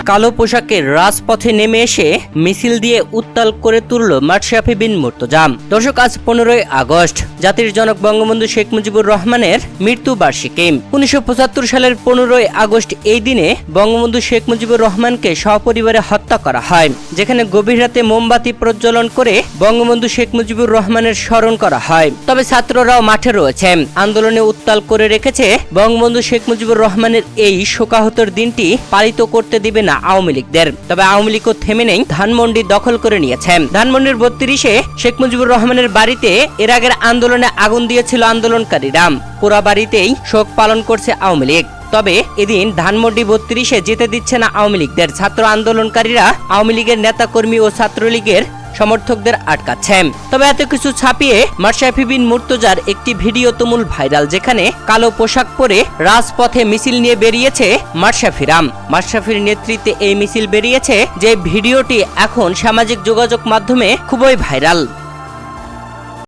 কালো পোশাকে রাজপথে নেমে এসে মিছিল দিয়ে উত্তাল করে তুলল মাশরাফি বিন মুর্তজা। দর্শক, আজ 15ই আগস্ট জাতির জনক বঙ্গবন্ধু শেখ মুজিবুর রহমানের মৃত্যুবার্ষিকী। 1975 সালের 15ই আগস্ট এই দিনে বঙ্গবন্ধু শেখ মুজিবুর রহমানকে সপরিবারে হত্যা করা হয়, যেখানে গভীর রাতে মোমবাতি প্রজ্বলন করে বঙ্গবন্ধু শেখ মুজিবুর রহমানের স্মরণ করা হয়। তবে ছাত্ররাও মাঠে রয়েছে, আন্দোলনে উত্তাল করে রেখেছে। বঙ্গবন্ধু শেখ মুজিবুর রহমানের এই শোকাহতর দিনটি পালিত করতে দিবে না আওয়ামী লীগদের। তবে আওয়ামী লীগও থেমে নেই, ধানমন্ডি দখল করে নিয়েছে। ধানমন্ডির 32-এ শেখ মুজিবুর রহমানের বাড়িতে এর আগের আন্দোলনে আগুন দিয়েছিল আন্দোলনকারীরা। পুরা বাড়িতেই শোক পালন করছে আওয়ামী লীগ। তবে এদিন ধানমন্ডি 32-এ যেতে দিচ্ছে না আওয়ামী লীগদের। ছাত্র আন্দোলনকারীরা আওয়ামী লীগের নেতাকর্মী ও ছাত্রলীগের সমর্থকদের আটকাচ্ছে। তবে এত কিছু ছাপিয়ে মাশরাফি বিন মুর্তজার একটি ভিডিও তুমুল ভাইরাল, যেখানে কালো পোশাক পরে রাজপথে মিছিল নিয়ে বেরিয়েছে মাশরাফিরা। মাশরাফির নেতৃত্বে এই মিছিল বেরিয়েছে, যে ভিডিওটি এখন সামাজিক যোগাযোগ মাধ্যমে খুবই ভাইরাল।